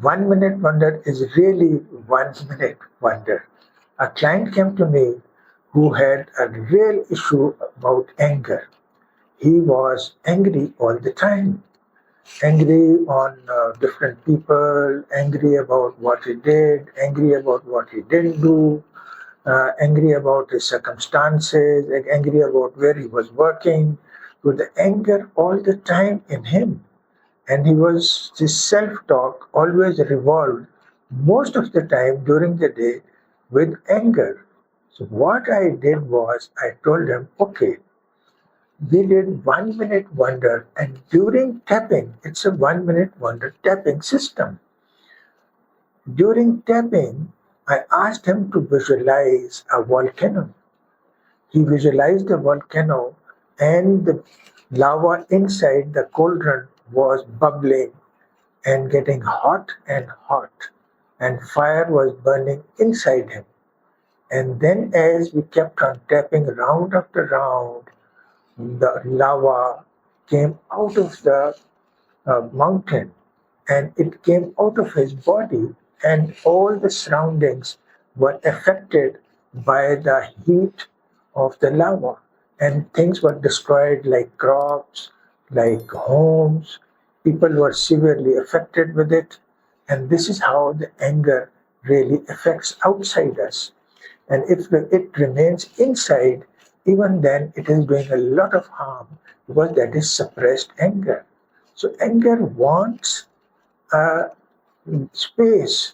1 minute wonder is really 1 minute wonder. A client came to me who had a real issue about anger. He was angry all the time, angry on different people, angry about what he did, angry about what he didn't do, angry about his circumstances, angry about where he was working, with the anger all the time in him. And his self-talk always revolved most of the time during the day with anger. So what I did was I told him, okay, we did 1 minute wonder, and during tapping, it's a 1 minute wonder tapping system. During tapping, I asked him to visualize a volcano. He visualized the volcano, and the lava inside the cauldron was bubbling and getting hot and hot, and fire was burning inside him. And then, as we kept on tapping round after round, the lava came out of the mountain, and it came out of his body, and all the surroundings were affected by the heat of the lava, and things were destroyed like crops, like homes. People were severely affected with it, and this is how the anger really affects outside us. And if it remains inside, even then it is doing a lot of harm, because that is suppressed anger. So anger wants a space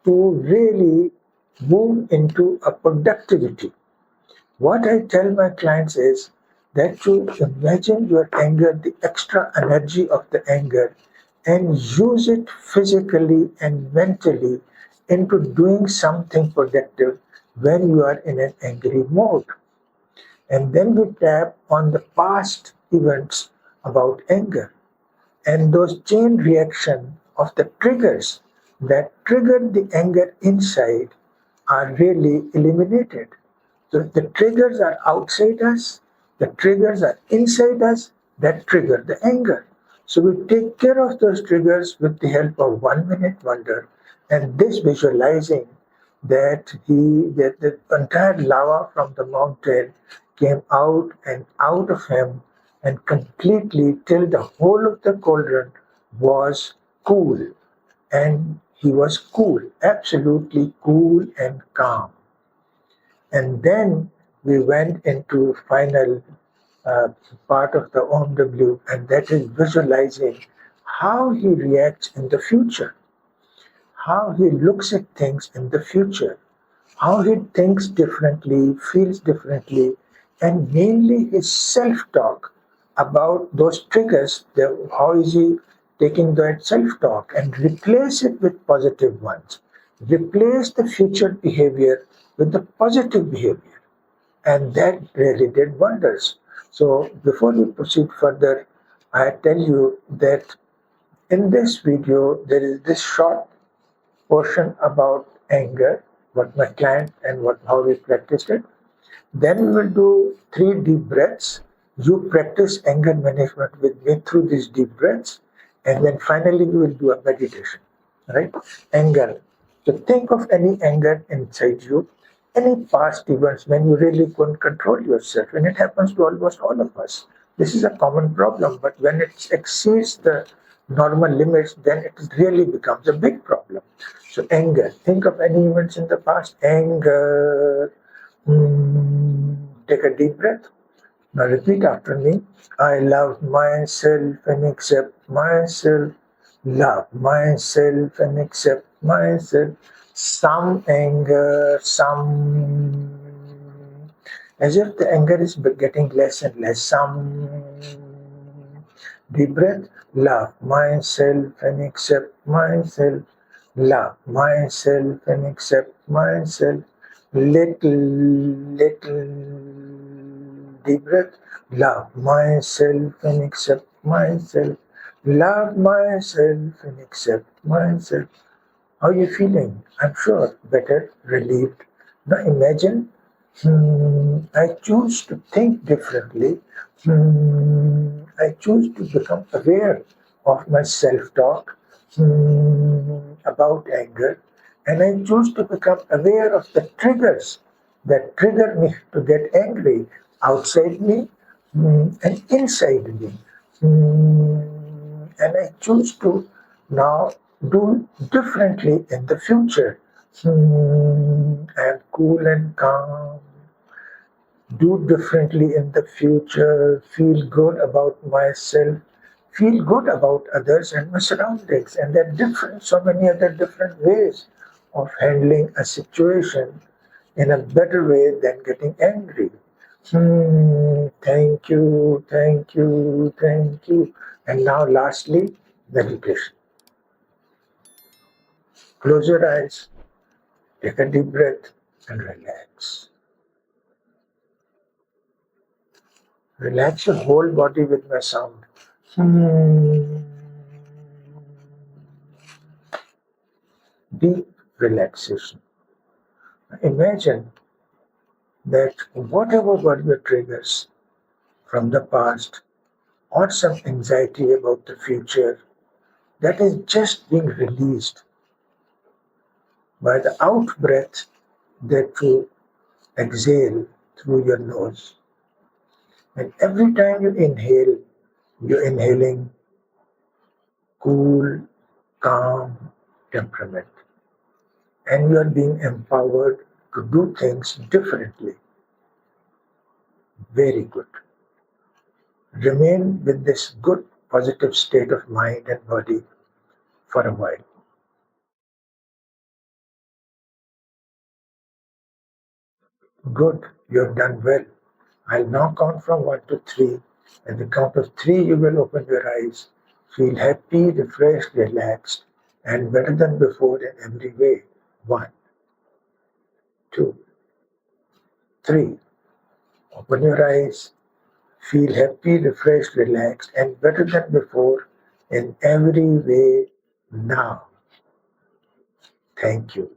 to really move into a productivity. What I tell my clients is that to imagine your anger, the extra energy of the anger, and use it physically and mentally into doing something productive when you are in an angry mode. And then we tap on the past events about anger, and those chain reaction of the triggers that triggered the anger inside are really eliminated. So the triggers are outside us, the triggers are inside us that trigger the anger. So we take care of those triggers with the help of 1 minute wonder, and this visualizing that the entire lava from the mountain came out and out of him, and completely till the whole of the cauldron was cool, and he was cool, absolutely cool and calm. And then we went into final uh, part of the OMW, and that is visualizing how he reacts in the future, how he looks at things in the future, how he thinks differently, feels differently, and mainly his self-talk about those triggers. How is he taking that self-talk and replace it with positive ones? Replace the future behavior with the positive behavior, and that really did wonders. So before we proceed further, I tell you that in this video there is this short portion about anger, what my client and how we practiced it. Then we will do 3 deep breaths. You practice anger management with me through these deep breaths, and then finally we will do a meditation. Right? Anger. So think of any anger inside you, any past events when you really couldn't control yourself, and it happens to almost all of us. This is a common problem, but when it exceeds the normal limits, then it really becomes a big problem. So anger. Think of any events in the past. Anger. Take a deep breath. Now repeat after me. I love myself and accept myself. Love myself and accept myself. Some anger, some, as if the anger is getting less and less. Some deep breath. Love myself and accept myself. Love myself and accept myself. Little deep breath. Love myself and accept myself. Love myself and accept myself. How are you feeling? I'm sure better, relieved. Now imagine, I choose to think differently. I choose to become aware of my self-talk. about anger, and I choose to become aware of the triggers that trigger me to get angry outside me and inside me. And I choose to now do differently in the future. I am cool and calm, do differently in the future, feel good about myself, feel good about others and my surroundings. And there are different, so many other different ways of handling a situation in a better way than getting angry. Thank you, thank you, thank you. And now, lastly, meditation. Close your eyes, take a deep breath, and relax. Relax your whole body with my sound. Hmm. Deep relaxation. Imagine that whatever were your triggers from the past or some anxiety about the future, that is just being released by the out breath that you exhale through your nose. And every time you inhale, you're inhaling cool, calm temperament. And you are being empowered to do things differently. Very good. Remain with this good, positive state of mind and body for a while. Good, you've done well. I'll now count from 1 to 3. At the count of 3, you will open your eyes, feel happy, refreshed, relaxed, and better than before in every way. 1, 2, 3. Open your eyes, feel happy, refreshed, relaxed, and better than before in every way now. Thank you.